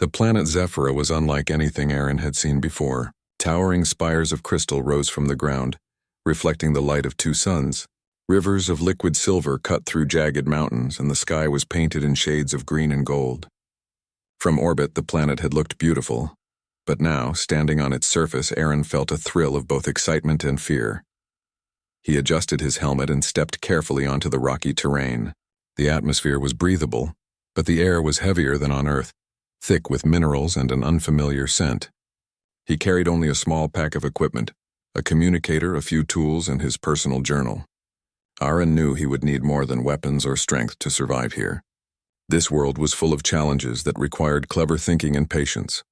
The planet Zephyra was unlike anything Aaron had seen before. Towering spires of crystal rose from the ground, reflecting the light of two suns. Rivers of liquid silver cut through jagged mountains, and the sky was painted in shades of green and gold. From orbit, the planet had looked beautiful, but now, standing on its surface, Aaron felt a thrill of both excitement and fear. He adjusted his helmet and stepped carefully onto the rocky terrain. The atmosphere was breathable, but the air was heavier than on Earth, thick with minerals and an unfamiliar scent. He carried only a small pack of equipment, a communicator, a few tools, and his personal journal. Aaron knew he would need more than weapons or strength to survive here. This world was full of challenges that required clever thinking and patience.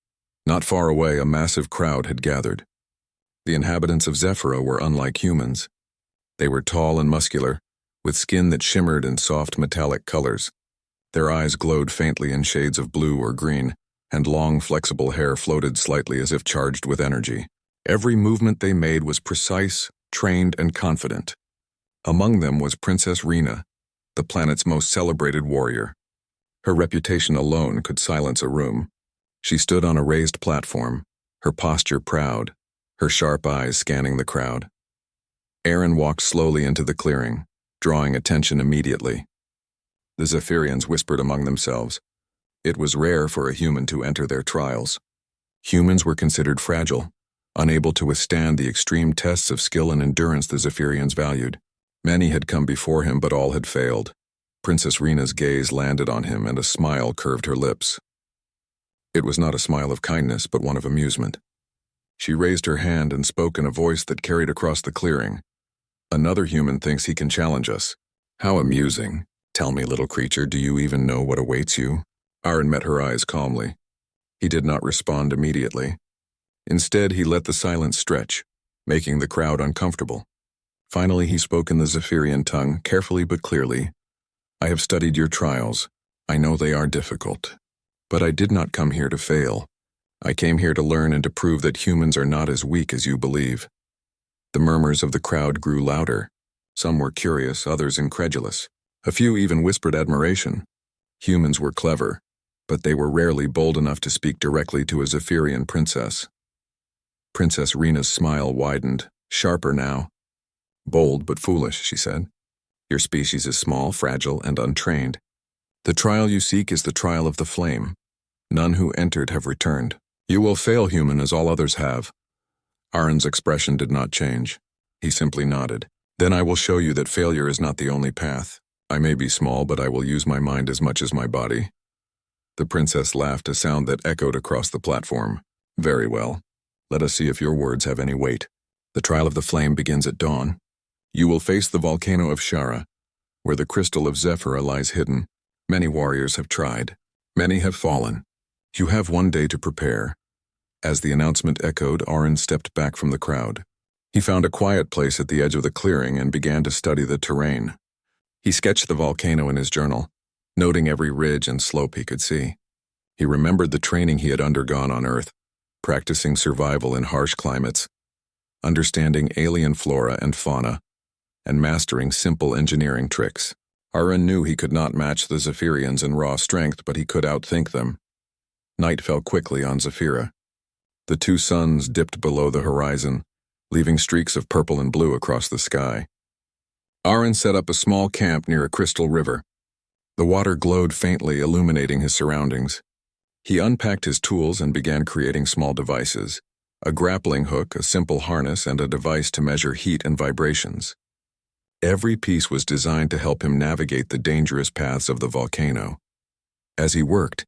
Not far away, a massive crowd had gathered. The inhabitants of Zephyra were unlike humans. They were tall and muscular, with skin that shimmered in soft metallic colors. Their eyes glowed faintly in shades of blue or green, and long, flexible hair floated slightly as if charged with energy. Every movement they made was precise, trained, and confident. Among them was Princess Rena, the planet's most celebrated warrior. Her reputation alone could silence a room. She stood on a raised platform, her posture proud, her sharp eyes scanning the crowd. Aaron walked slowly into the clearing, drawing attention immediately. The Zephyrians whispered among themselves. It was rare for a human to enter their trials. Humans were considered fragile, unable to withstand the extreme tests of skill and endurance the Zephyrians valued. Many had come before him, but all had failed. Princess Rena's gaze landed on him, and a smile curved her lips. It was not a smile of kindness, but one of amusement. She raised her hand and spoke in a voice that carried across the clearing. Another human thinks he can challenge us. How amusing. Tell me, little creature, do you even know what awaits you? Aaron met her eyes calmly. He did not respond immediately. Instead, he let the silence stretch, making the crowd uncomfortable. Finally, he spoke in the Zephyrian tongue, carefully but clearly. I have studied your trials. I know they are difficult. But I did not come here to fail. I came here to learn and to prove that humans are not as weak as you believe. The murmurs of the crowd grew louder. Some were curious, others incredulous. A few even whispered admiration. Humans were clever, but they were rarely bold enough to speak directly to a Zephyrian princess. Princess Rena's smile widened, sharper now. Bold but foolish, she said. Your species is small, fragile, and untrained. The trial you seek is the trial of the flame. None who entered have returned. You will fail, human, as all others have. Aaron's expression did not change. He simply nodded. Then I will show you that failure is not the only path. I may be small, but I will use my mind as much as my body. The princess laughed, a sound that echoed across the platform. Very well. Let us see if your words have any weight. The trial of the flame begins at dawn. You will face the volcano of Shara, where the crystal of Zephyra lies hidden. Many warriors have tried. Many have fallen. You have one day to prepare. As the announcement echoed, Aaron stepped back from the crowd. He found a quiet place at the edge of the clearing and began to study the terrain. He sketched the volcano in his journal, noting every ridge and slope he could see. He remembered the training he had undergone on Earth, practicing survival in harsh climates, understanding alien flora and fauna, and mastering simple engineering tricks. Aaron knew he could not match the Zephyrians in raw strength, but he could outthink them. Night fell quickly on Zephyra. The two suns dipped below the horizon, leaving streaks of purple and blue across the sky. Aaron set up a small camp near a crystal river. The water glowed faintly, illuminating his surroundings. He unpacked his tools and began creating small devices, a grappling hook, a simple harness, and a device to measure heat and vibrations. Every piece was designed to help him navigate the dangerous paths of the volcano. As he worked,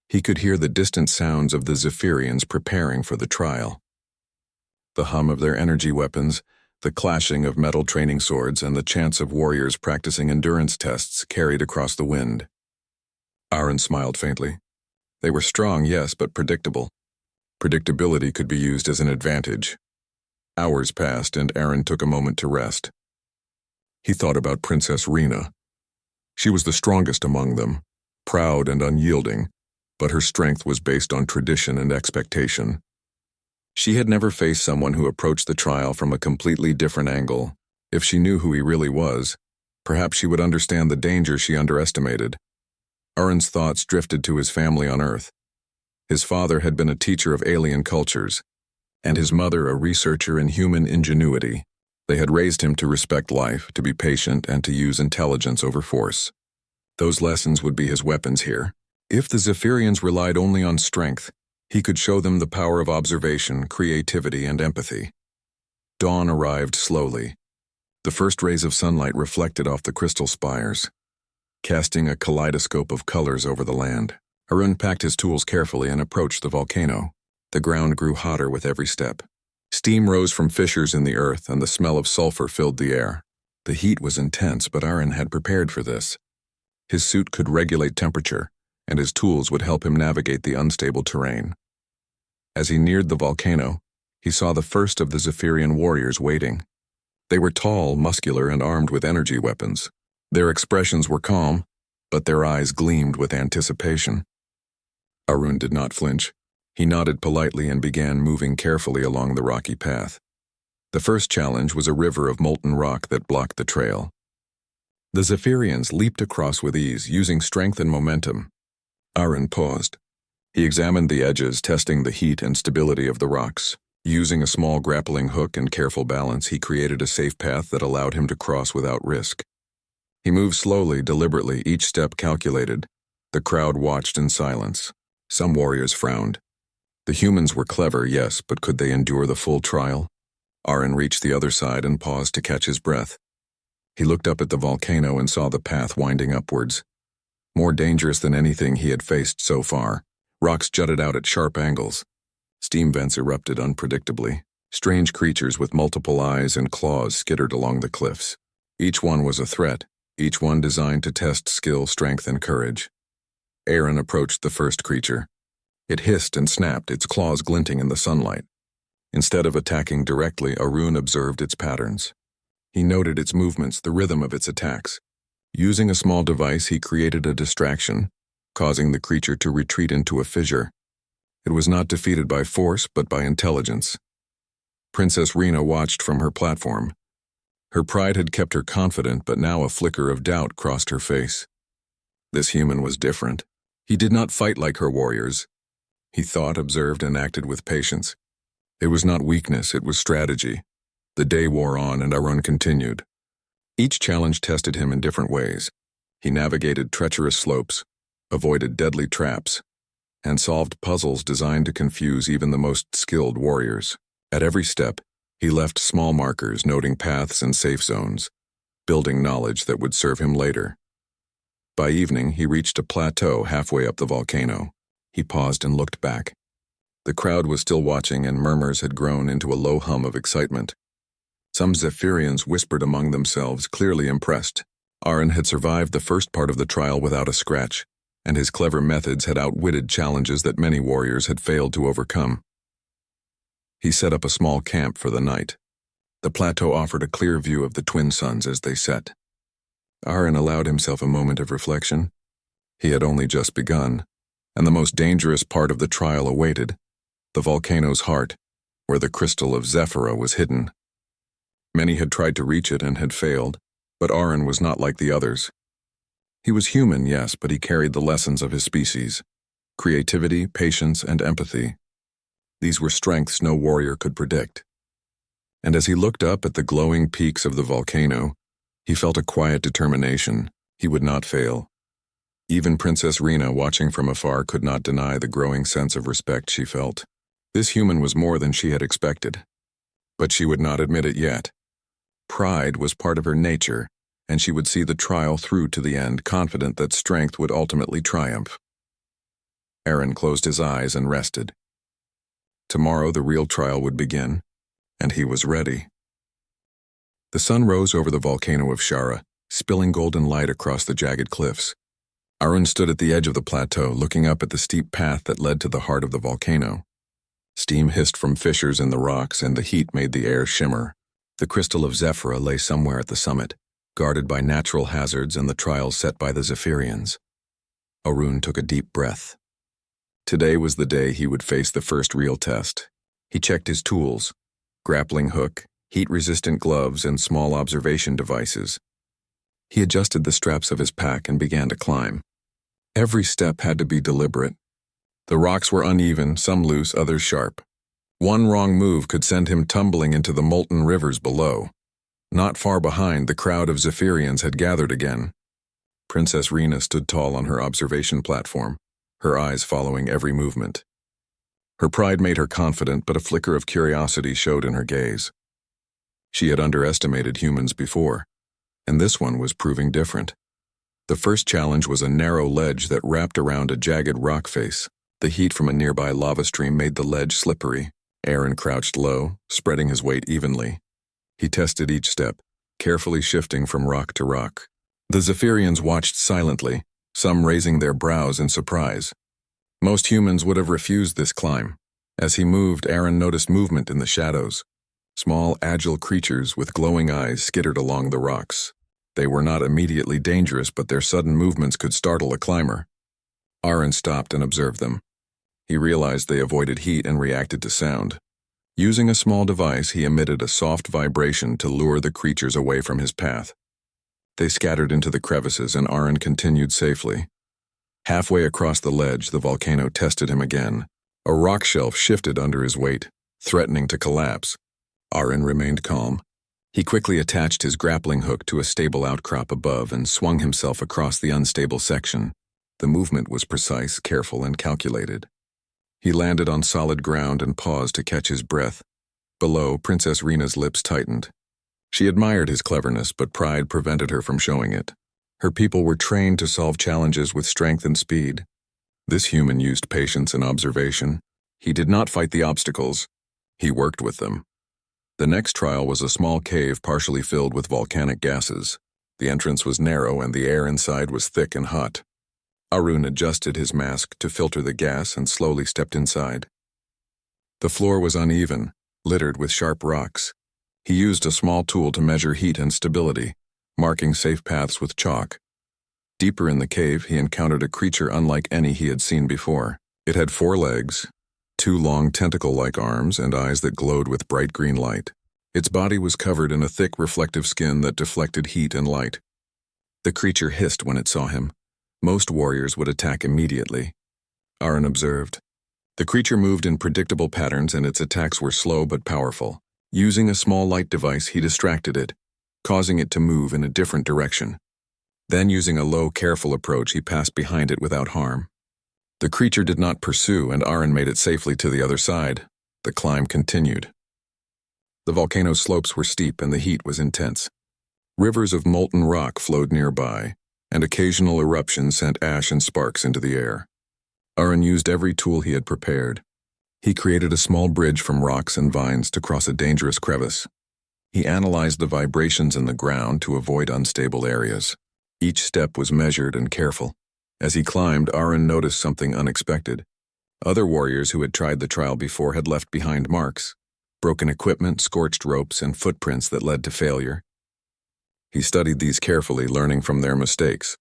he could hear the distant sounds of the Zephyrians preparing for the trial. The hum of their energy weapons, the clashing of metal training swords, and the chants of warriors practicing endurance tests carried across the wind. Aaron smiled faintly. They were strong, yes, but predictable. Predictability could be used as an advantage. Hours passed, and Aaron took a moment to rest. He thought about Princess Rena. She was the strongest among them, proud and unyielding, but her strength was based on tradition and expectation. She had never faced someone who approached the trial from a completely different angle. If she knew who he really was, perhaps she would understand the danger she underestimated. Aaron's thoughts drifted to his family on Earth. His father had been a teacher of alien cultures, and his mother a researcher in human ingenuity. They had raised him to respect life, to be patient, and to use intelligence over force. Those lessons would be his weapons here. If the Zephyrians relied only on strength, he could show them the power of observation, creativity, and empathy. Dawn arrived slowly. The first rays of sunlight reflected off the crystal spires, casting a kaleidoscope of colors over the land. Arun packed his tools carefully and approached the volcano. The ground grew hotter with every step. Steam rose from fissures in the earth, and the smell of sulfur filled the air. The heat was intense, but Arun had prepared for this. His suit could regulate temperature, and his tools would help him navigate the unstable terrain. As he neared the volcano, he saw the first of the Zephyrian warriors waiting. They were tall, muscular, and armed with energy weapons. Their expressions were calm, but their eyes gleamed with anticipation. Arun did not flinch. He nodded politely and began moving carefully along the rocky path. The first challenge was a river of molten rock that blocked the trail. The Zephyrians leaped across with ease, using strength and momentum. Arun paused. He examined the edges, testing the heat and stability of the rocks. Using a small grappling hook and careful balance, he created a safe path that allowed him to cross without risk. He moved slowly, deliberately, each step calculated. The crowd watched in silence. Some warriors frowned. The humans were clever, yes, but could they endure the full trial? Arun reached the other side and paused to catch his breath. He looked up at the volcano and saw the path winding upwards. More dangerous than anything he had faced so far. Rocks jutted out at sharp angles. Steam vents erupted unpredictably. Strange creatures with multiple eyes and claws skittered along the cliffs. Each one was a threat, each one designed to test skill, strength, and courage. Arun approached the first creature. It hissed and snapped, its claws glinting in the sunlight. Instead of attacking directly, Arun observed its patterns. He noted its movements, the rhythm of its attacks. Using a small device, he created a distraction, causing the creature to retreat into a fissure. It was not defeated by force, but by intelligence. Princess Rena watched from her platform. Her pride had kept her confident, but now a flicker of doubt crossed her face. This human was different. He did not fight like her warriors. He thought, observed, and acted with patience. It was not weakness, it was strategy. The day wore on, and Arun continued. Each challenge tested him in different ways. He navigated treacherous slopes, avoided deadly traps, and solved puzzles designed to confuse even the most skilled warriors. At every step, he left small markers noting paths and safe zones, building knowledge that would serve him later. By evening, he reached a plateau halfway up the volcano. He paused and looked back. The crowd was still watching, and murmurs had grown into a low hum of excitement. Some Zephyrians whispered among themselves, clearly impressed. Arun had survived the first part of the trial without a scratch, and his clever methods had outwitted challenges that many warriors had failed to overcome. He set up a small camp for the night. The plateau offered a clear view of the twin suns as they set. Arun allowed himself a moment of reflection. He had only just begun, and the most dangerous part of the trial awaited, the volcano's heart, where the crystal of Zephyra was hidden. Many had tried to reach it and had failed, but Arun was not like the others. He was human, yes, but he carried the lessons of his species: creativity, patience, and empathy. These were strengths no warrior could predict. And as he looked up at the glowing peaks of the volcano, he felt a quiet determination. He would not fail. Even Princess Rena, watching from afar, could not deny the growing sense of respect she felt. This human was more than she had expected. But she would not admit it yet. Pride was part of her nature, and she would see the trial through to the end, confident that strength would ultimately triumph. Arun closed his eyes and rested. Tomorrow the real trial would begin, and he was ready. The sun rose over the volcano of Shara, spilling golden light across the jagged cliffs. Arun stood at the edge of the plateau, looking up at the steep path that led to the heart of the volcano. Steam hissed from fissures in the rocks, and the heat made the air shimmer. The crystal of Zephyra lay somewhere at the summit, guarded by natural hazards and the trials set by the Zephyrians. Arun took a deep breath. Today was the day he would face the first real test. He checked his tools: grappling hook, heat-resistant gloves, and small observation devices. He adjusted the straps of his pack and began to climb. Every step had to be deliberate. The rocks were uneven, some loose, others sharp. One wrong move could send him tumbling into the molten rivers below. Not far behind, the crowd of Zephyrians had gathered again. Princess Rena stood tall on her observation platform, her eyes following every movement. Her pride made her confident, but a flicker of curiosity showed in her gaze. She had underestimated humans before, and this one was proving different. The first challenge was a narrow ledge that wrapped around a jagged rock face. The heat from a nearby lava stream made the ledge slippery. Aaron crouched low, spreading his weight evenly. He tested each step, carefully shifting from rock to rock. The Zephyrians watched silently, some raising their brows in surprise. Most humans would have refused this climb. As he moved, Aaron noticed movement in the shadows. Small, agile creatures with glowing eyes skittered along the rocks. They were not immediately dangerous, but their sudden movements could startle a climber. Aaron stopped and observed them. He realized they avoided heat and reacted to sound. Using a small device, he emitted a soft vibration to lure the creatures away from his path. They scattered into the crevices, and Aaron continued safely. Halfway across the ledge, the volcano tested him again. A rock shelf shifted under his weight, threatening to collapse. Aaron remained calm. He quickly attached his grappling hook to a stable outcrop above and swung himself across the unstable section. The movement was precise, careful, and calculated. He landed on solid ground and paused to catch his breath. Below, Princess Rena's lips tightened. She admired his cleverness, but pride prevented her from showing it. Her people were trained to solve challenges with strength and speed. This human used patience and observation. He did not fight the obstacles. He worked with them. The next trial was a small cave partially filled with volcanic gases. The entrance was narrow and the air inside was thick and hot. Arun adjusted his mask to filter the gas and slowly stepped inside. The floor was uneven, littered with sharp rocks. He used a small tool to measure heat and stability, marking safe paths with chalk. Deeper in the cave, he encountered a creature unlike any he had seen before. It had 4 legs, 2 long tentacle-like arms, and eyes that glowed with bright green light. Its body was covered in a thick reflective skin that deflected heat and light. The creature hissed when it saw him. Most warriors would attack immediately. Aaron observed. The creature moved in predictable patterns and its attacks were slow but powerful. Using a small light device, he distracted it, causing it to move in a different direction. Then, using a low, careful approach, he passed behind it without harm. The creature did not pursue, and Aaron made it safely to the other side. The climb continued. The volcano's slopes were steep and the heat was intense. Rivers of molten rock flowed nearby, and occasional eruptions sent ash and sparks into the air. Aaron used every tool he had prepared. He created a small bridge from rocks and vines to cross a dangerous crevice. He analyzed the vibrations in the ground to avoid unstable areas. Each step was measured and careful. As he climbed, Aaron noticed something unexpected. Other warriors who had tried the trial before had left behind marks, broken equipment, scorched ropes, and footprints that led to failure. He studied these carefully, learning from their mistakes.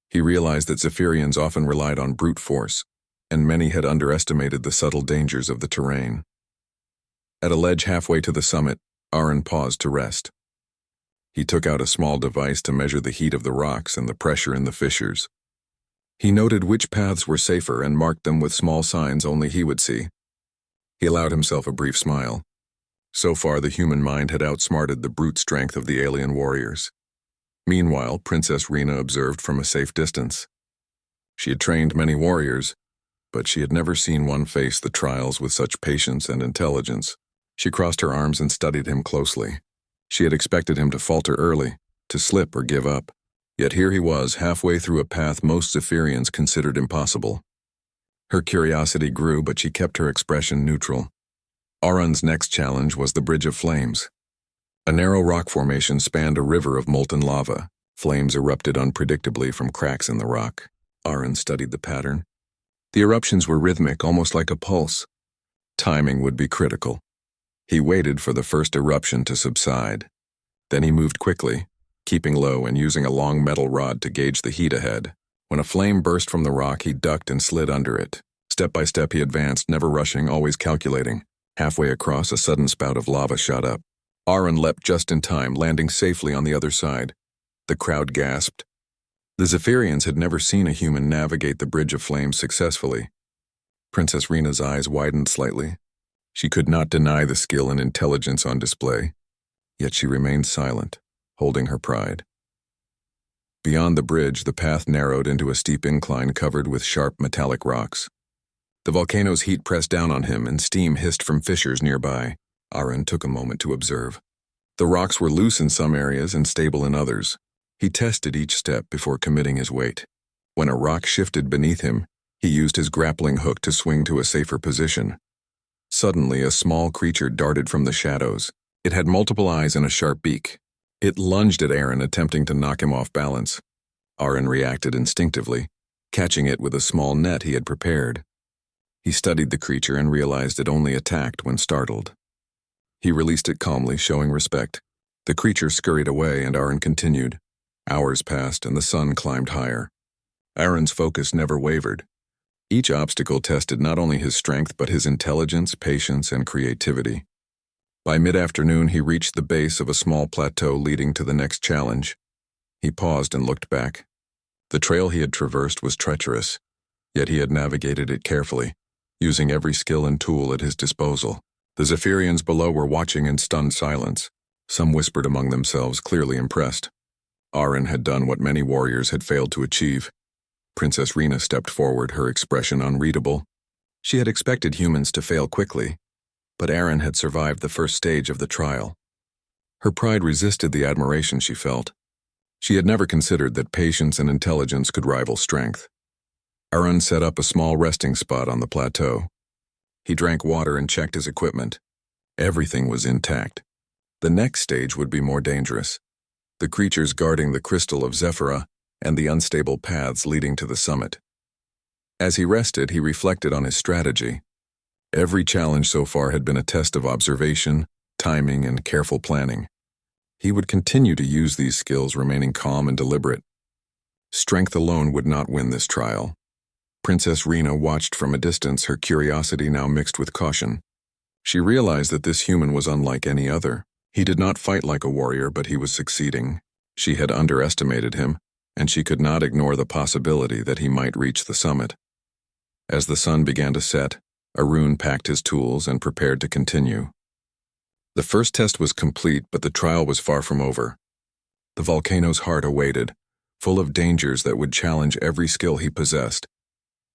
He realized that Zephyrians often relied on brute force, and many had underestimated the subtle dangers of the terrain. At a ledge halfway to the summit, Aaron paused to rest. He took out a small device to measure the heat of the rocks and the pressure in the fissures. He noted which paths were safer and marked them with small signs only he would see. He allowed himself a brief smile. So far, the human mind had outsmarted the brute strength of the alien warriors. Meanwhile, Princess Rena observed from a safe distance. She had trained many warriors, but she had never seen one face the trials with such patience and intelligence. She crossed her arms and studied him closely. She had expected him to falter early, to slip or give up. Yet here he was, halfway through a path most Zephyrians considered impossible. Her curiosity grew, but she kept her expression neutral. Aaron's next challenge was the Bridge of Flames. A narrow rock formation spanned a river of molten lava. Flames erupted unpredictably from cracks in the rock. Aaron studied the pattern. The eruptions were rhythmic, almost like a pulse. Timing would be critical. He waited for the first eruption to subside. Then he moved quickly, keeping low and using a long metal rod to gauge the heat ahead. When a flame burst from the rock, he ducked and slid under it. Step by step he advanced, never rushing, always calculating. Halfway across, a sudden spout of lava shot up. Aaron leapt just in time, landing safely on the other side. The crowd gasped. The Zephyrians had never seen a human navigate the Bridge of Flames successfully. Princess Rena's eyes widened slightly. She could not deny the skill and intelligence on display, yet she remained silent, holding her pride. Beyond the bridge, the path narrowed into a steep incline covered with sharp metallic rocks. The volcano's heat pressed down on him and steam hissed from fissures nearby. Aaron took a moment to observe. The rocks were loose in some areas and stable in others. He tested each step before committing his weight. When a rock shifted beneath him, he used his grappling hook to swing to a safer position. Suddenly, a small creature darted from the shadows. It had multiple eyes and a sharp beak. It lunged at Aaron, attempting to knock him off balance. Aaron reacted instinctively, catching it with a small net he had prepared. He studied the creature and realized it only attacked when startled. He released it calmly, showing respect. The creature scurried away and Aaron continued. Hours passed and the sun climbed higher. Aaron's focus never wavered. Each obstacle tested not only his strength but his intelligence, patience, and creativity. By mid-afternoon, he reached the base of a small plateau leading to the next challenge. He paused and looked back. The trail he had traversed was treacherous, yet he had navigated it carefully, using every skill and tool at his disposal. The Zephyrians below were watching in stunned silence. Some whispered among themselves, clearly impressed. Aaron had done what many warriors had failed to achieve. Princess Rena stepped forward, her expression unreadable. She had expected humans to fail quickly, but Aaron had survived the first stage of the trial. Her pride resisted the admiration she felt. She had never considered that patience and intelligence could rival strength. Aaron set up a small resting spot on the plateau. He drank water and checked his equipment. Everything was intact. The next stage would be more dangerous. The creatures guarding the crystal of Zephyra and the unstable paths leading to the summit. As he rested, he reflected on his strategy. Every challenge so far had been a test of observation, timing, and careful planning. He would continue to use these skills, remaining calm and deliberate. Strength alone would not win this trial. Princess Rena watched from a distance, her curiosity now mixed with caution. She realized that this human was unlike any other. He did not fight like a warrior, but he was succeeding. She had underestimated him, and she could not ignore the possibility that he might reach the summit. As the sun began to set, Arun packed his tools and prepared to continue. The first test was complete, but the trial was far from over. The volcano's heart awaited, full of dangers that would challenge every skill he possessed.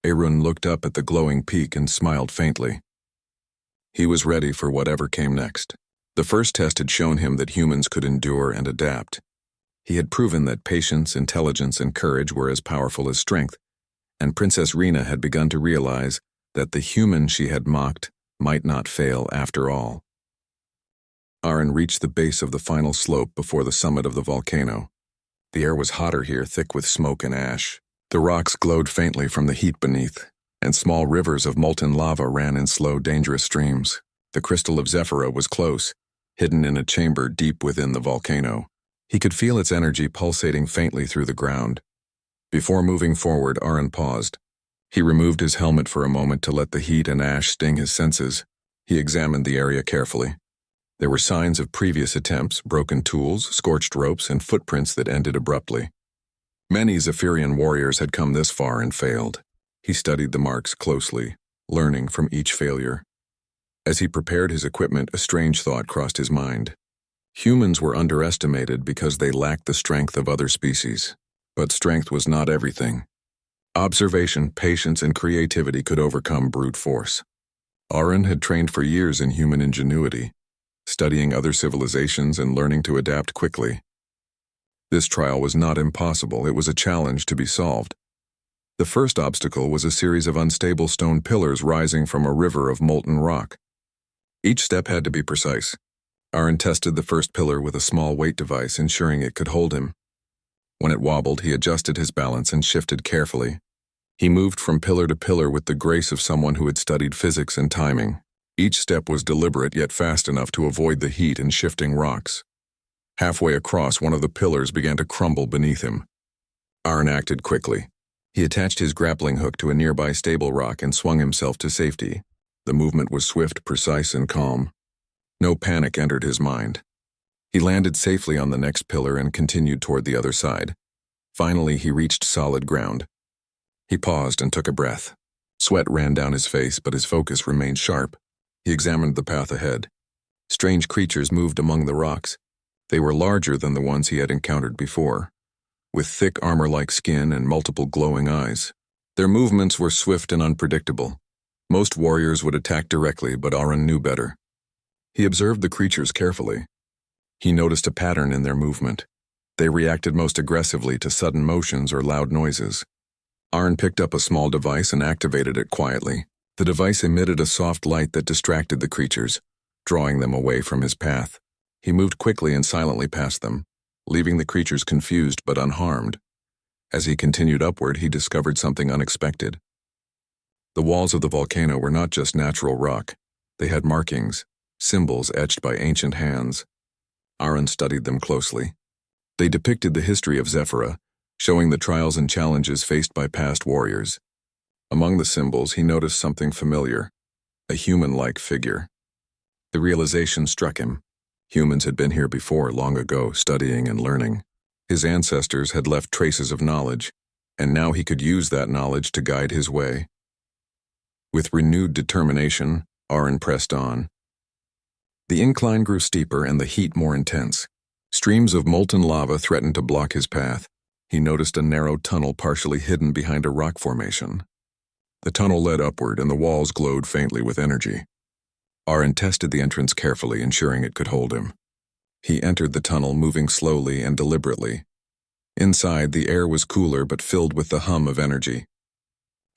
Arun looked up at the glowing peak and smiled faintly. He was ready for whatever came next. The first test had shown him that humans could endure and adapt. He had proven that patience, intelligence, and courage were as powerful as strength, and Princess Rena had begun to realize that the human she had mocked might not fail after all. Aaron reached the base of the final slope before the summit of the volcano. The air was hotter here, thick with smoke and ash. The rocks glowed faintly from the heat beneath, and small rivers of molten lava ran in slow, dangerous streams. The crystal of Zephyra was close, hidden in a chamber deep within the volcano. He could feel its energy pulsating faintly through the ground. Before moving forward, Aaron paused. He removed his helmet for a moment to let the heat and ash sting his senses. He examined the area carefully. There were signs of previous attempts, broken tools, scorched ropes, and footprints that ended abruptly. Many Zephyrian warriors had come this far and failed. He studied the marks closely, learning from each failure. As he prepared his equipment, a strange thought crossed his mind. Humans were underestimated because they lacked the strength of other species. But strength was not everything. Observation, patience, and creativity could overcome brute force. Aaron had trained for years in human ingenuity, studying other civilizations and learning to adapt quickly. This trial was not impossible, it was a challenge to be solved. The first obstacle was a series of unstable stone pillars rising from a river of molten rock. Each step had to be precise. Aaron tested the first pillar with a small weight device, ensuring it could hold him. When it wobbled, he adjusted his balance and shifted carefully. He moved from pillar to pillar with the grace of someone who had studied physics and timing. Each step was deliberate yet fast enough to avoid the heat and shifting rocks. Halfway across, one of the pillars began to crumble beneath him. Aaron acted quickly. He attached his grappling hook to a nearby stable rock and swung himself to safety. The movement was swift, precise, and calm. No panic entered his mind. He landed safely on the next pillar and continued toward the other side. Finally, he reached solid ground. He paused and took a breath. Sweat ran down his face, but his focus remained sharp. He examined the path ahead. Strange creatures moved among the rocks. They were larger than the ones he had encountered before, with thick armor-like skin and multiple glowing eyes. Their movements were swift and unpredictable. Most warriors would attack directly, but Aaron knew better. He observed the creatures carefully. He noticed a pattern in their movement. They reacted most aggressively to sudden motions or loud noises. Aaron picked up a small device and activated it quietly. The device emitted a soft light that distracted the creatures, drawing them away from his path. He moved quickly and silently past them, leaving the creatures confused but unharmed. As he continued upward, he discovered something unexpected. The walls of the volcano were not just natural rock. They had markings, symbols etched by ancient hands. Aaron studied them closely. They depicted the history of Zephyra, showing the trials and challenges faced by past warriors. Among the symbols, he noticed something familiar, a human-like figure. The realization struck him. Humans had been here before, long ago, studying and learning. His ancestors had left traces of knowledge, and now he could use that knowledge to guide his way. With renewed determination, Aaron pressed on. The incline grew steeper and the heat more intense. Streams of molten lava threatened to block his path. He noticed a narrow tunnel partially hidden behind a rock formation. The tunnel led upward and the walls glowed faintly with energy. Aaron tested the entrance carefully, ensuring it could hold him. He entered the tunnel, moving slowly and deliberately. Inside, the air was cooler but filled with the hum of energy.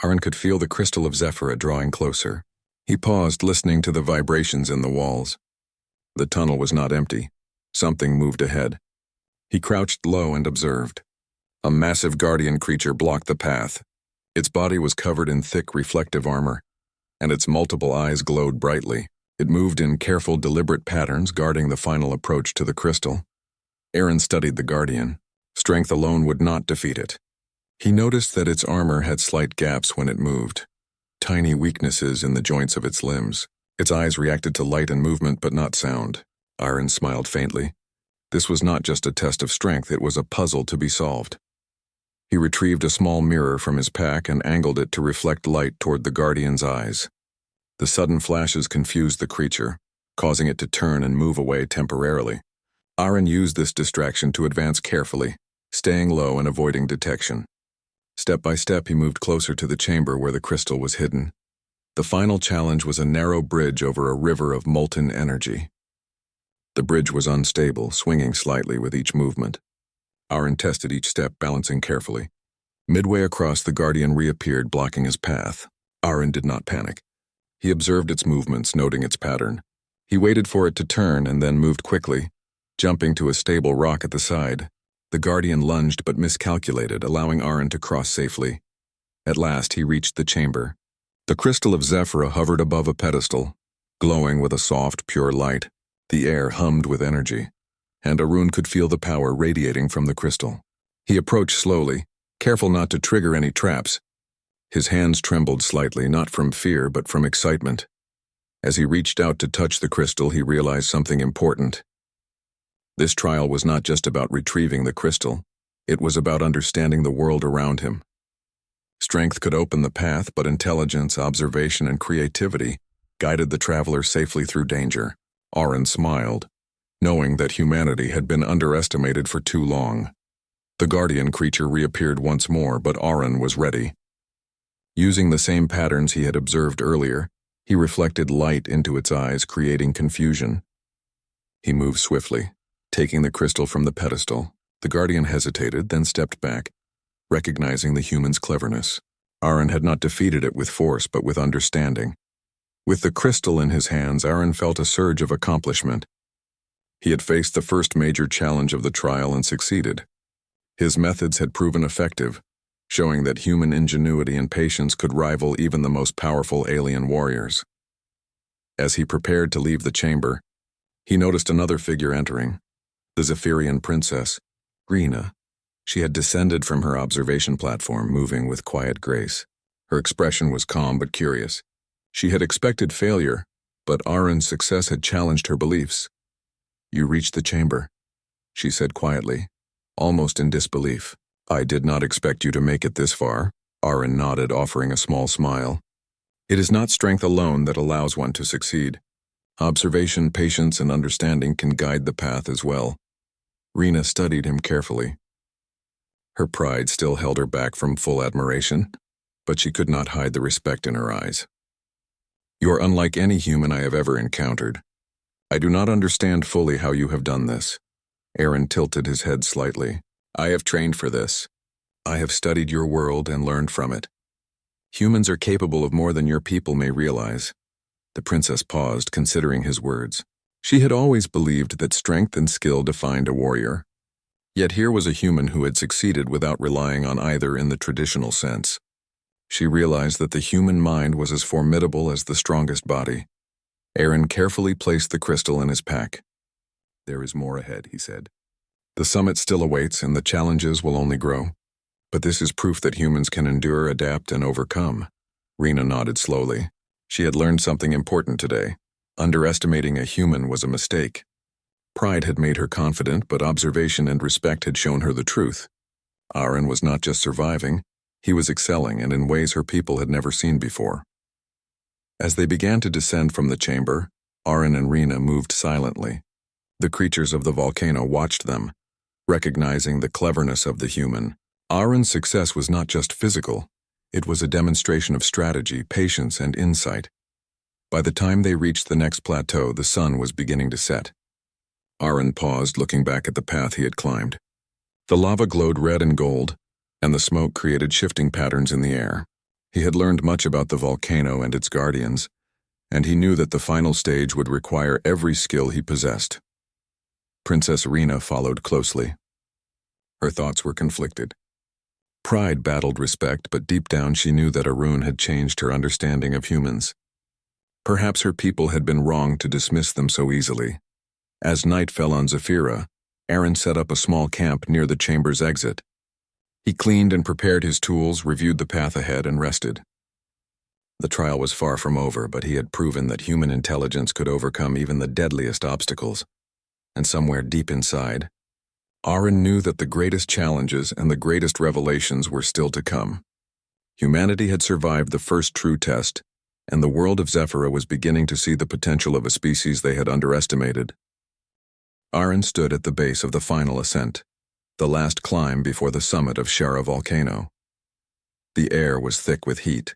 Aaron could feel the crystal of Zephyra drawing closer. He paused, listening to the vibrations in the walls. The tunnel was not empty. Something moved ahead. He crouched low and observed. A massive guardian creature blocked the path. Its body was covered in thick, reflective armor, and its multiple eyes glowed brightly. It moved in careful, deliberate patterns, guarding the final approach to the crystal. Aaron studied the guardian. Strength alone would not defeat it. He noticed that its armor had slight gaps when it moved, tiny weaknesses in the joints of its limbs. Its eyes reacted to light and movement, but not sound. Aaron smiled faintly. This was not just a test of strength, it was a puzzle to be solved. He retrieved a small mirror from his pack and angled it to reflect light toward the guardian's eyes. The sudden flashes confused the creature, causing it to turn and move away temporarily. Aaron used this distraction to advance carefully, staying low and avoiding detection. Step by step, he moved closer to the chamber where the crystal was hidden. The final challenge was a narrow bridge over a river of molten energy. The bridge was unstable, swinging slightly with each movement. Aaron tested each step, balancing carefully. Midway across, the guardian reappeared, blocking his path. Aaron did not panic. He observed its movements, noting its pattern. He waited for it to turn and then moved quickly, jumping to a stable rock at the side. The guardian lunged but miscalculated, allowing Aaron to cross safely. At last, he reached the chamber. The crystal of Zephyra hovered above a pedestal, glowing with a soft, pure light. The air hummed with energy, and Aaron could feel the power radiating from the crystal. He approached slowly, careful not to trigger any traps. His hands trembled slightly, not from fear but from excitement. As he reached out to touch the crystal, he realized something important. This trial was not just about retrieving the crystal. It was about understanding the world around him. Strength could open the path, but intelligence, observation, and creativity guided the traveler safely through danger. Aaron smiled, knowing that humanity had been underestimated for too long. The guardian creature reappeared once more, but Aaron was ready. Using the same patterns he had observed earlier, he reflected light into its eyes, creating confusion. He moved swiftly, taking the crystal from the pedestal. The guardian hesitated, then stepped back, recognizing the human's cleverness. Aaron had not defeated it with force, but with understanding. With the crystal in his hands, Aaron felt a surge of accomplishment. He had faced the first major challenge of the trial and succeeded. His methods had proven effective, showing that human ingenuity and patience could rival even the most powerful alien warriors. As he prepared to leave the chamber, he noticed another figure entering, the Zephyrian princess, Grina. She had descended from her observation platform, moving with quiet grace. Her expression was calm but curious. She had expected failure, but Aaron's success had challenged her beliefs. "You reached the chamber," she said quietly, almost in disbelief. "I did not expect you to make it this far." Aaron nodded, offering a small smile. It is not strength alone that allows one to succeed. Observation, patience, and understanding can guide the path as well. Rena studied him carefully. Her pride still held her back from full admiration, but she could not hide the respect in her eyes. "You are unlike any human I have ever encountered. I do not understand fully how you have done this." Aaron tilted his head slightly. "I have trained for this. I have studied your world and learned from it. Humans are capable of more than your people may realize." The princess paused, considering his words. She had always believed that strength and skill defined a warrior. Yet here was a human who had succeeded without relying on either in the traditional sense. She realized that the human mind was as formidable as the strongest body. Aaron carefully placed the crystal in his pack. "There is more ahead," he said. "The summit still awaits, and the challenges will only grow. But this is proof that humans can endure, adapt, and overcome." Rena nodded slowly. She had learned something important today. Underestimating a human was a mistake. Pride had made her confident, but observation and respect had shown her the truth. Aaron was not just surviving, he was excelling, and in ways her people had never seen before. As they began to descend from the chamber, Aaron and Rena moved silently. The creatures of the volcano watched them, recognizing the cleverness of the human. Aaron's success was not just physical, it was a demonstration of strategy, patience, and insight. By the time they reached the next plateau, the sun was beginning to set. Aaron paused, looking back at the path he had climbed. The lava glowed red and gold, and the smoke created shifting patterns in the air. He had learned much about the volcano and its guardians, and he knew that the final stage would require every skill he possessed. Princess Rena followed closely. Her thoughts were conflicted. Pride battled respect, but deep down she knew that Arun had changed her understanding of humans. Perhaps her people had been wrong to dismiss them so easily. As night fell on Zephyra, Aaron set up a small camp near the chamber's exit. He cleaned and prepared his tools, reviewed the path ahead, and rested. The trial was far from over, but he had proven that human intelligence could overcome even the deadliest obstacles. And somewhere deep inside, Aaron knew that the greatest challenges and the greatest revelations were still to come. Humanity had survived the first true test, and the world of Zephyra was beginning to see the potential of a species they had underestimated. Aaron stood at the base of the final ascent, the last climb before the summit of Shara volcano. The air was thick with heat,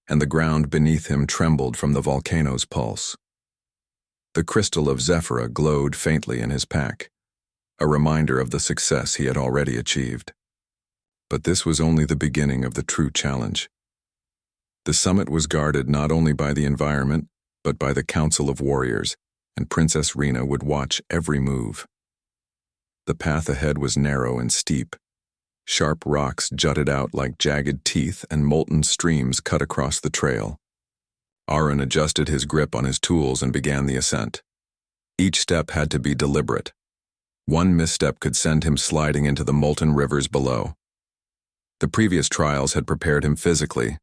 and the ground beneath him trembled from the volcano's pulse. The crystal of Zephyra glowed faintly in his pack, a reminder of the success he had already achieved. But this was only the beginning of the true challenge. The summit was guarded not only by the environment, but by the Council of Warriors, and Princess Rena would watch every move. The path ahead was narrow and steep. Sharp rocks jutted out like jagged teeth, and molten streams cut across the trail. Aaron adjusted his grip on his tools and began the ascent. Each step had to be deliberate. One misstep could send him sliding into the molten rivers below. The previous trials had prepared him physically,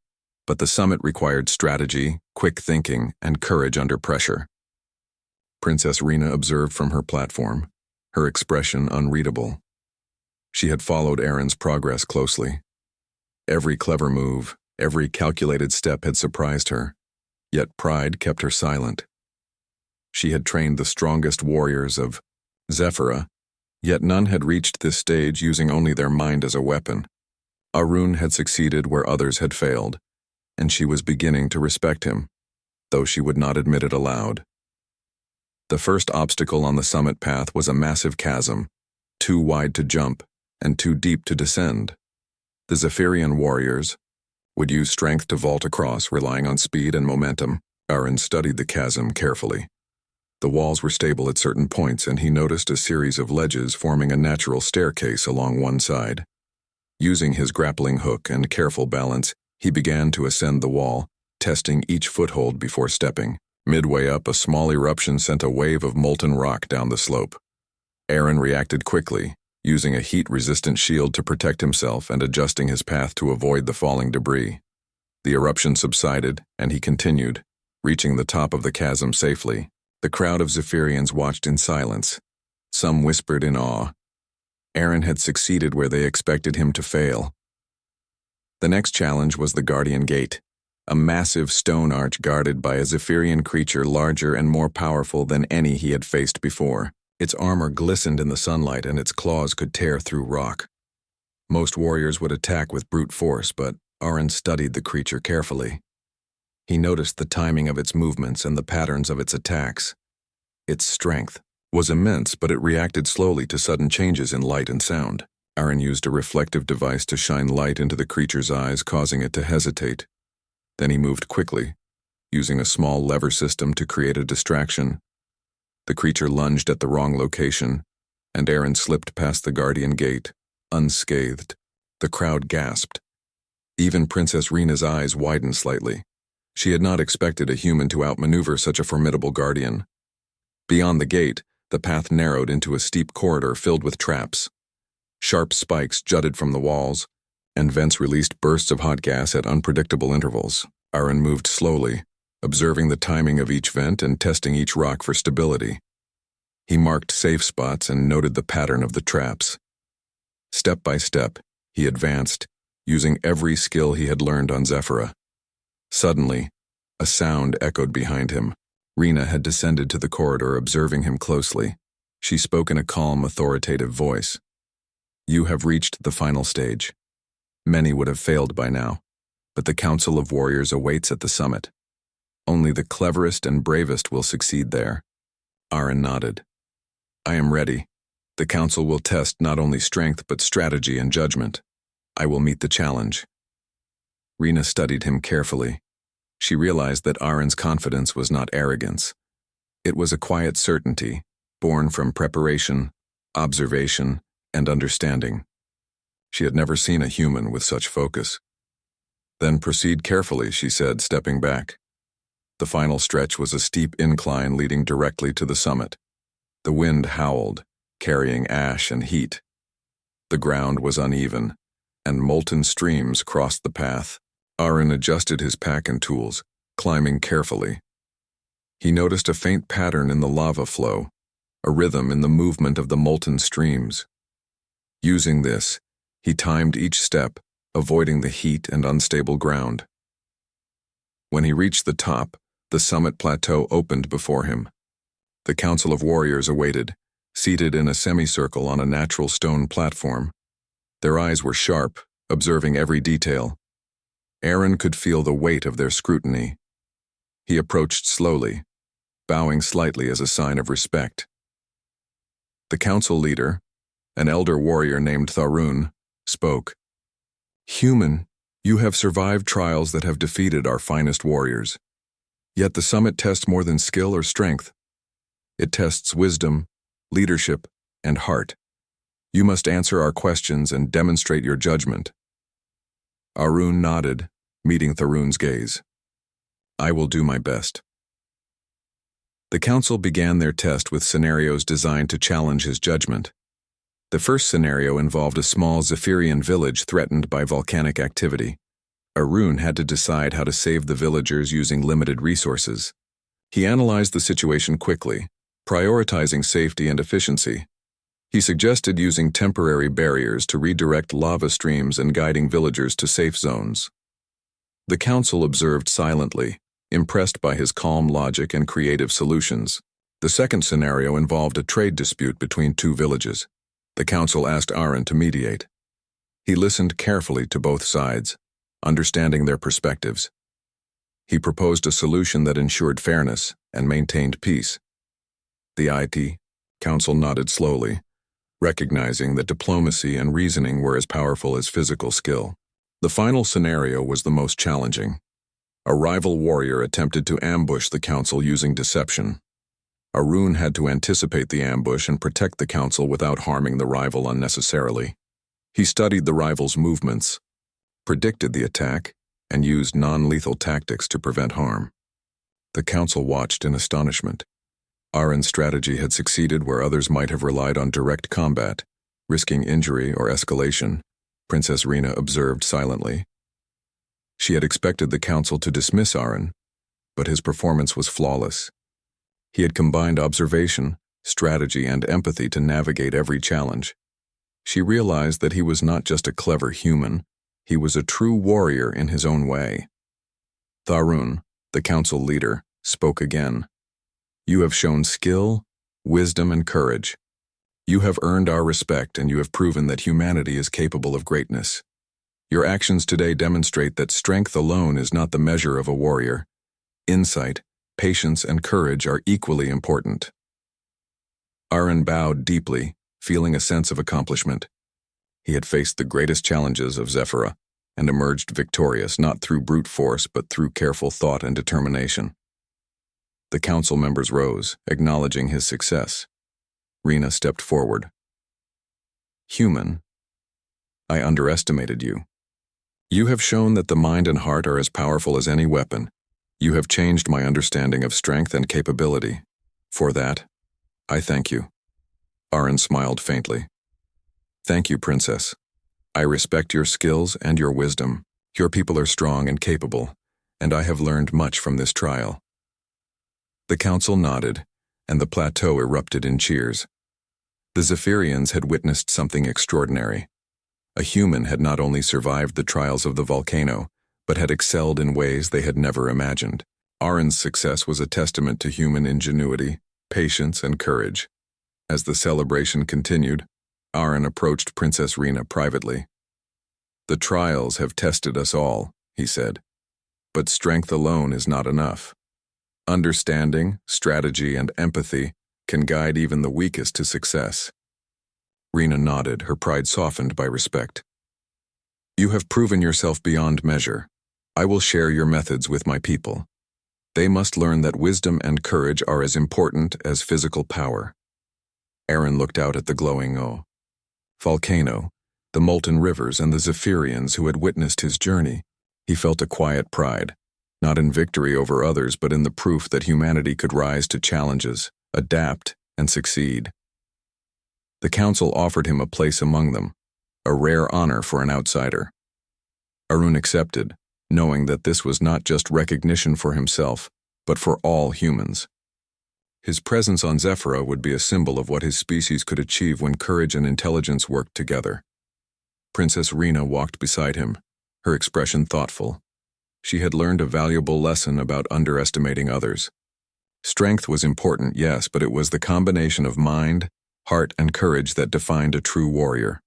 but the summit required strategy, quick thinking, and courage under pressure. Princess Rena observed from her platform, her expression unreadable. She had followed Aaron's progress closely. Every clever move, every calculated step had surprised her, yet pride kept her silent. She had trained the strongest warriors of Zephyra, yet none had reached this stage using only their mind as a weapon. Arun had succeeded where others had failed, and she was beginning to respect him, though she would not admit it aloud. The first obstacle on the summit path was a massive chasm, too wide to jump and too deep to descend. The Zephyrian warriors would use strength to vault across, relying on speed and momentum. Aaron studied the chasm carefully. The walls were stable at certain points, and he noticed a series of ledges forming a natural staircase along one side. Using his grappling hook and careful balance, he began to ascend the wall, testing each foothold before stepping. Midway up, a small eruption sent a wave of molten rock down the slope. Aaron reacted quickly, using a heat-resistant shield to protect himself and adjusting his path to avoid the falling debris. The eruption subsided, and he continued, reaching the top of the chasm safely. The crowd of Zephyrians watched in silence. Some whispered in awe. Aaron had succeeded where they expected him to fail. The next challenge was the Guardian Gate, a massive stone arch guarded by a Zephyrian creature larger and more powerful than any he had faced before. Its armor glistened in the sunlight and its claws could tear through rock. Most warriors would attack with brute force, but Aaron studied the creature carefully. He noticed the timing of its movements and the patterns of its attacks. Its strength was immense, but it reacted slowly to sudden changes in light and sound. Aaron used a reflective device to shine light into the creature's eyes, causing it to hesitate. Then he moved quickly, using a small lever system to create a distraction. The creature lunged at the wrong location, and Aaron slipped past the guardian gate, unscathed. The crowd gasped. Even Princess Rena's eyes widened slightly. She had not expected a human to outmaneuver such a formidable guardian. Beyond the gate, the path narrowed into a steep corridor filled with traps. Sharp spikes jutted from the walls, and vents released bursts of hot gas at unpredictable intervals. Aaron moved slowly, observing the timing of each vent and testing each rock for stability. He marked safe spots and noted the pattern of the traps. Step by step, he advanced, using every skill he had learned on Zephyra. Suddenly, a sound echoed behind him. Rena had descended to the corridor, observing him closely. She spoke in a calm, authoritative voice. "You have reached the final stage. Many would have failed by now, but the Council of Warriors awaits at the summit. Only the cleverest and bravest will succeed there." Aaron nodded. "I am ready. The Council will test not only strength but strategy and judgment. I will meet the challenge." Rena studied him carefully. She realized that Aaron's confidence was not arrogance. It was a quiet certainty, born from preparation, observation, and understanding. She had never seen a human with such focus. "Then proceed carefully," she said, stepping back. The final stretch was a steep incline leading directly to the summit. The wind howled, carrying ash and heat. The ground was uneven, and molten streams crossed the path. Aaron adjusted his pack and tools, climbing carefully. He noticed a faint pattern in the lava flow, a rhythm in the movement of the molten streams. Using this, he timed each step, avoiding the heat and unstable ground. When he reached the top, the summit plateau opened before him. The Council of Warriors awaited, seated in a semicircle on a natural stone platform. Their eyes were sharp, observing every detail. Aaron could feel the weight of their scrutiny. He approached slowly, bowing slightly as a sign of respect. The council leader, an elder warrior named Tharun, spoke. "Human, you have survived trials that have defeated our finest warriors. Yet the summit tests more than skill or strength. It tests wisdom, leadership, and heart. You must answer our questions and demonstrate your judgment." Arun nodded, meeting Tharun's gaze. "I will do my best." The council began their test with scenarios designed to challenge his judgment. The first scenario involved a small Zephyrian village threatened by volcanic activity. Arun had to decide how to save the villagers using limited resources. He analyzed the situation quickly, prioritizing safety and efficiency. He suggested using temporary barriers to redirect lava streams and guiding villagers to safe zones. The council observed silently, impressed by his calm logic and creative solutions. The second scenario involved a trade dispute between two villages. The council asked Aaron to mediate. He listened carefully to both sides, understanding their perspectives. He proposed a solution that ensured fairness and maintained peace. The IT council nodded slowly, recognizing that diplomacy and reasoning were as powerful as physical skill. The final scenario was the most challenging. A rival warrior attempted to ambush the council using deception. Arun had to anticipate the ambush and protect the council without harming the rival unnecessarily. He studied the rival's movements, predicted the attack, and used non-lethal tactics to prevent harm. The council watched in astonishment. Aaron's strategy had succeeded where others might have relied on direct combat, risking injury or escalation. Princess Rena observed silently. She had expected the council to dismiss Aaron, but his performance was flawless. He had combined observation, strategy, and empathy to navigate every challenge. She realized that he was not just a clever human, he was a true warrior in his own way. Tharun, the council leader, spoke again. You have shown skill, wisdom, and courage. You have earned our respect, and you have proven that humanity is capable of greatness. Your actions today demonstrate that strength alone is not the measure of a warrior. Insight, patience, and courage are equally important. Aaron bowed deeply, feeling a sense of accomplishment. He had faced the greatest challenges of Zephyra, and emerged victorious not through brute force but through careful thought and determination. The council members rose, acknowledging his success. Rena stepped forward. Human, I underestimated you. You have shown that the mind and heart are as powerful as any weapon. You have changed my understanding of strength and capability. For that, I thank you. Aaron smiled faintly. Thank you, Princess. I respect your skills and your wisdom. Your people are strong and capable, and I have learned much from this trial. The council nodded, and the plateau erupted in cheers. The Zephyrians had witnessed something extraordinary. A human had not only survived the trials of the volcano, but had excelled in ways they had never imagined. Aaron's success was a testament to human ingenuity, patience, and courage. As the celebration continued, Aaron approached Princess Rena privately. The trials have tested us all, he said. But strength alone is not enough. Understanding, strategy, and empathy can guide even the weakest to success. Rena nodded, her pride softened by respect. You have proven yourself beyond measure. I will share your methods with my people. They must learn that wisdom and courage are as important as physical power. Aaron looked out at the glowing volcano, the molten rivers, and the Zephyrians who had witnessed his journey. He felt a quiet pride, not in victory over others, but in the proof that humanity could rise to challenges, adapt, and succeed. The council offered him a place among them, a rare honor for an outsider. Arun accepted, knowing that this was not just recognition for himself, but for all humans. His presence on Zephyra would be a symbol of what his species could achieve when courage and intelligence worked together. Princess Rena walked beside him, her expression thoughtful. She had learned a valuable lesson about underestimating others. Strength was important, yes, but it was the combination of mind, heart, and courage that defined a true warrior.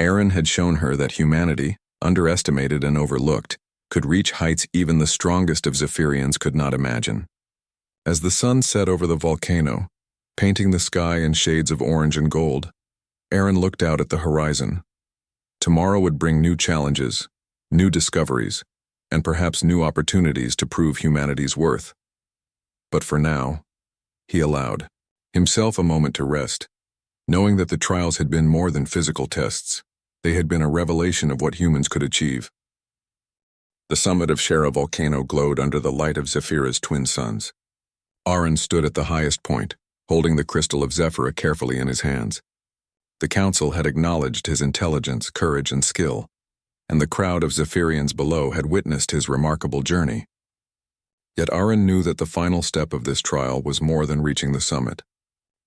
Aaron had shown her that humanity, underestimated and overlooked, could reach heights even the strongest of Zephyrians could not imagine. As the sun set over the volcano, painting the sky in shades of orange and gold, Aaron looked out at the horizon. Tomorrow would bring new challenges, new discoveries, and perhaps new opportunities to prove humanity's worth. But for now, he allowed himself a moment to rest, knowing that the trials had been more than physical tests. They had been a revelation of what humans could achieve. The summit of Shera volcano glowed under the light of Zephyra's twin suns. Aaron stood at the highest point, holding the crystal of Zephyra carefully in his hands. The council had acknowledged his intelligence, courage, and skill, and the crowd of Zephyrians below had witnessed his remarkable journey. Yet Aaron knew that the final step of this trial was more than reaching the summit.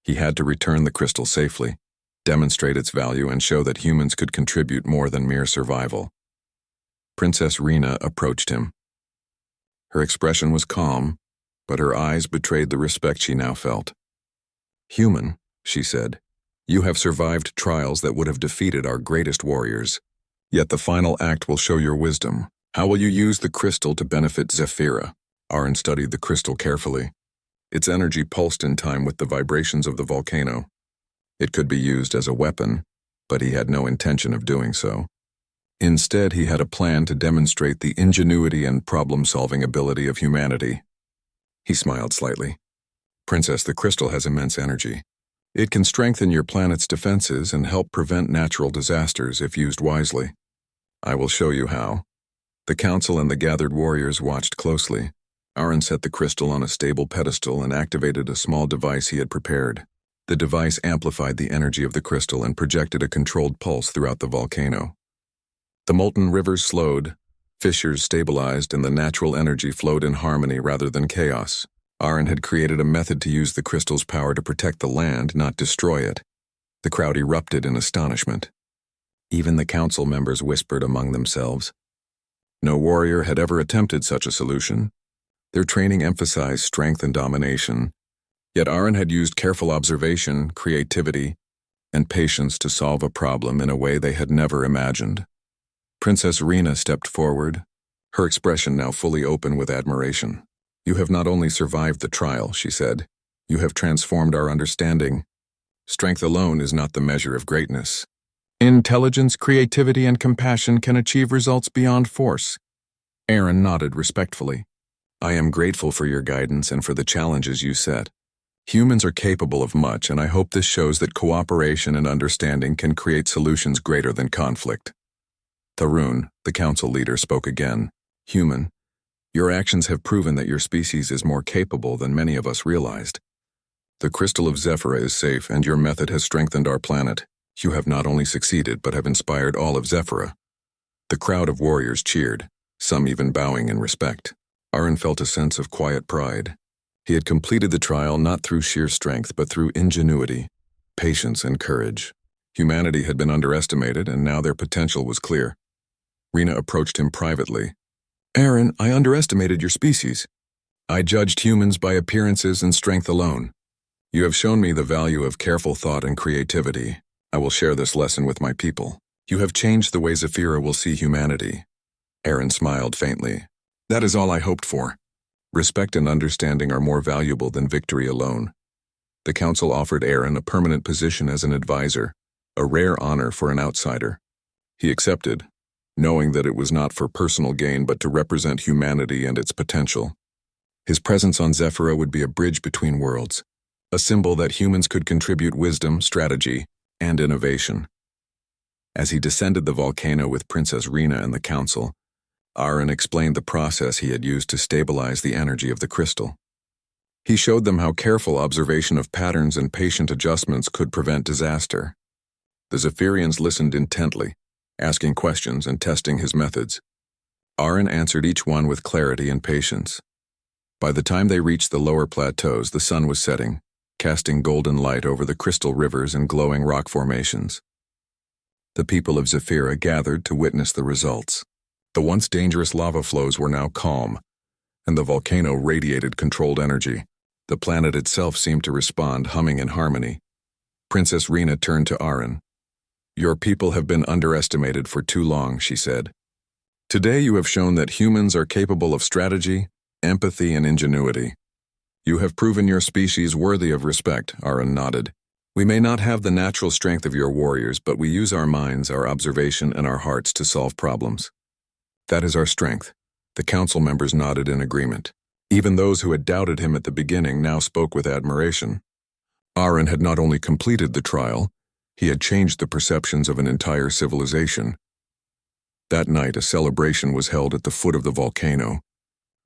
He had to return the crystal safely, demonstrate its value, and show that humans could contribute more than mere survival. Princess Rena approached him. Her expression was calm, but her eyes betrayed the respect she now felt. Human, she said, you have survived trials that would have defeated our greatest warriors. Yet the final act will show your wisdom. How will you use the crystal to benefit Zephyra? Aaron studied the crystal carefully. Its energy pulsed in time with the vibrations of the volcano. It could be used as a weapon, but he had no intention of doing so. Instead, he had a plan to demonstrate the ingenuity and problem-solving ability of humanity. He smiled slightly. Princess, the crystal has immense energy. It can strengthen your planet's defenses and help prevent natural disasters if used wisely. I will show you how. The council and the gathered warriors watched closely. Aaron set the crystal on a stable pedestal and activated a small device he had prepared. The device amplified the energy of the crystal and projected a controlled pulse throughout the volcano. The molten rivers slowed, fissures stabilized, and the natural energy flowed in harmony rather than chaos. Aaron had created a method to use the crystal's power to protect the land, not destroy it. The crowd erupted in astonishment. Even the council members whispered among themselves. No warrior had ever attempted such a solution. Their training emphasized strength and domination, yet Aaron had used careful observation, creativity, and patience to solve a problem in a way they had never imagined. Princess Rena stepped forward, her expression now fully open with admiration. "You have not only survived the trial," she said, "you have transformed our understanding. Strength alone is not the measure of greatness. Intelligence, creativity, and compassion can achieve results beyond force." Aaron nodded respectfully. "I am grateful for your guidance and for the challenges you set. Humans are capable of much, and I hope this shows that cooperation and understanding can create solutions greater than conflict." Tharun, the council leader, spoke again. "Human, your actions have proven that your species is more capable than many of us realized. The crystal of Zephyra is safe, and your method has strengthened our planet. You have not only succeeded, but have inspired all of Zephyra." The crowd of warriors cheered, some even bowing in respect. Aaron felt a sense of quiet pride. He had completed the trial not through sheer strength, but through ingenuity, patience, and courage. Humanity had been underestimated, and now their potential was clear. Rena approached him privately. "Aaron, I underestimated your species. I judged humans by appearances and strength alone. You have shown me the value of careful thought and creativity. I will share this lesson with my people. You have changed the way Zephyra will see humanity." Aaron smiled faintly. "That is all I hoped for. Respect and understanding are more valuable than victory alone." The council offered Aaron a permanent position as an advisor, a rare honor for an outsider. He accepted, knowing that it was not for personal gain but to represent humanity and its potential. His presence on Zephyra would be a bridge between worlds, a symbol that humans could contribute wisdom, strategy, and innovation. As he descended the volcano with Princess Rena and the council, Aaron explained the process he had used to stabilize the energy of the crystal. He showed them how careful observation of patterns and patient adjustments could prevent disaster. The Zephyrians listened intently, asking questions and testing his methods. Aaron answered each one with clarity and patience. By the time they reached the lower plateaus, the sun was setting, casting golden light over the crystal rivers and glowing rock formations. The people of Zephyra gathered to witness the results. The once dangerous lava flows were now calm, and the volcano radiated controlled energy. The planet itself seemed to respond, humming in harmony. Princess Rena turned to Aaron. "Your people have been underestimated for too long," she said. "Today you have shown that humans are capable of strategy, empathy, and ingenuity. You have proven your species worthy of respect," Aaron nodded. "We may not have the natural strength of your warriors, but we use our minds, our observation, and our hearts to solve problems. That is our strength." The council members nodded in agreement. Even those who had doubted him at the beginning now spoke with admiration. Aaron had not only completed the trial, he had changed the perceptions of an entire civilization. That night, a celebration was held at the foot of the volcano.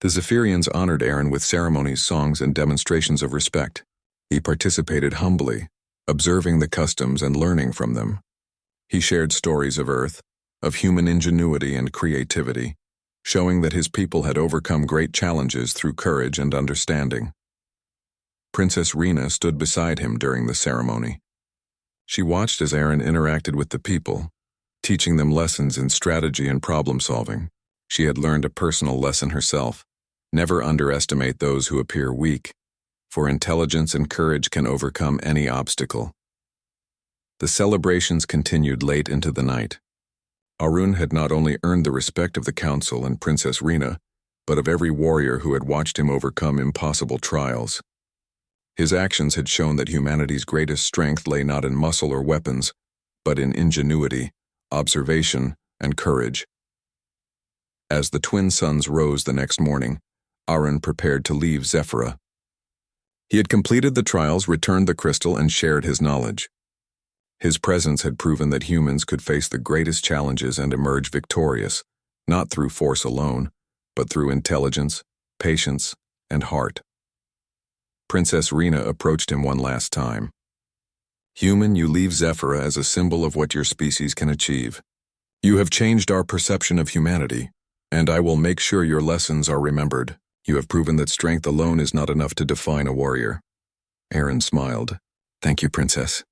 The Zephyrians honored Aaron with ceremonies, songs, and demonstrations of respect. He participated humbly, observing the customs and learning from them. He shared stories of Earth, of human ingenuity and creativity, showing that his people had overcome great challenges through courage and understanding. Princess Rena stood beside him during the ceremony. She watched as Aaron interacted with the people, teaching them lessons in strategy and problem-solving. She had learned a personal lesson herself. Never underestimate those who appear weak, for intelligence and courage can overcome any obstacle. The celebrations continued late into the night. Aaron had not only earned the respect of the council and Princess Rena, but of every warrior who had watched him overcome impossible trials. His actions had shown that humanity's greatest strength lay not in muscle or weapons, but in ingenuity, observation, and courage. As the twin suns rose the next morning, Aaron prepared to leave Zephyra. He had completed the trials, returned the crystal, and shared his knowledge. His presence had proven that humans could face the greatest challenges and emerge victorious, not through force alone, but through intelligence, patience, and heart. Princess Rena approached him one last time. "Human, you leave Zephyra as a symbol of what your species can achieve. You have changed our perception of humanity, and I will make sure your lessons are remembered. You have proven that strength alone is not enough to define a warrior." Aaron smiled. "Thank you, Princess.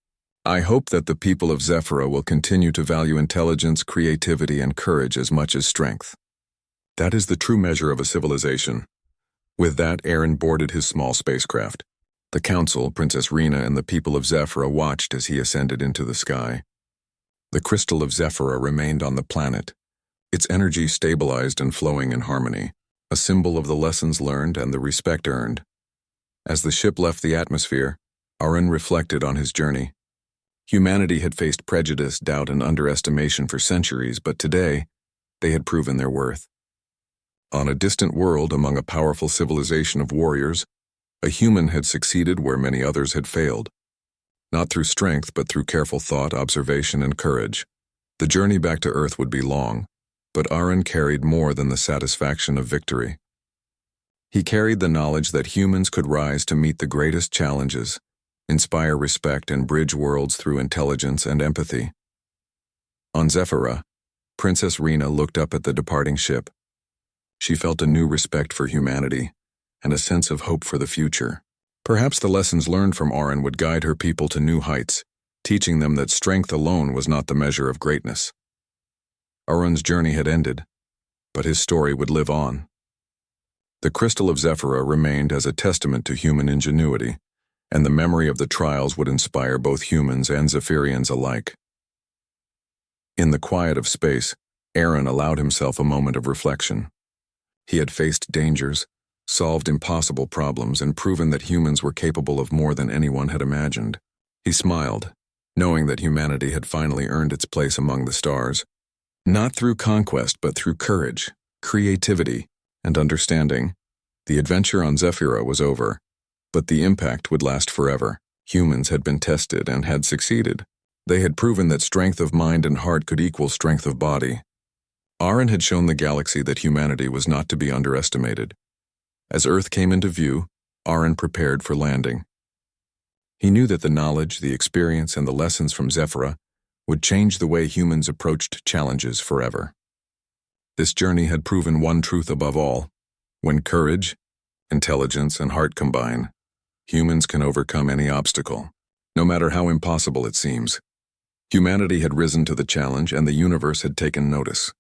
I hope that the people of Zephyra will continue to value intelligence, creativity, and courage as much as strength." That is the true measure of a civilization. With that, Aaron boarded his small spacecraft. The Council, Princess Rena, and the people of Zephyra watched as he ascended into the sky. The crystal of Zephyra remained on the planet, its energy stabilized and flowing in harmony, a symbol of the lessons learned and the respect earned. As the ship left the atmosphere, Aaron reflected on his journey. Humanity had faced prejudice, doubt, and underestimation for centuries, but today, they had proven their worth. On a distant world among a powerful civilization of warriors, a human had succeeded where many others had failed. Not through strength, but through careful thought, observation, and courage. The journey back to Earth would be long, but Aaron carried more than the satisfaction of victory. He carried the knowledge that humans could rise to meet the greatest challenges, inspire respect, and bridge worlds through intelligence and empathy. On Zephyra, Princess Rena looked up at the departing ship. She felt a new respect for humanity and a sense of hope for the future. Perhaps the lessons learned from Aaron would guide her people to new heights, teaching them that strength alone was not the measure of greatness. Aaron's journey had ended, but his story would live on. The crystal of Zephyra remained as a testament to human ingenuity, and the memory of the trials would inspire both humans and Zephyrians alike. In the quiet of space, Aaron allowed himself a moment of reflection. He had faced dangers, solved impossible problems, and proven that humans were capable of more than anyone had imagined. He smiled, knowing that humanity had finally earned its place among the stars, not through conquest but through courage, creativity, and understanding. The adventure on Zephyra was over, but the impact would last forever. Humans had been tested and had succeeded. They had proven that strength of mind and heart could equal strength of body. Aaron had shown the galaxy that humanity was not to be underestimated. As Earth came into view, Aaron prepared for landing. He knew that the knowledge, the experience, and the lessons from Zephyra would change the way humans approached challenges forever. This journey had proven one truth above all: when courage, intelligence, and heart combine, humans can overcome any obstacle, no matter how impossible it seems. Humanity had risen to the challenge, and the universe had taken notice.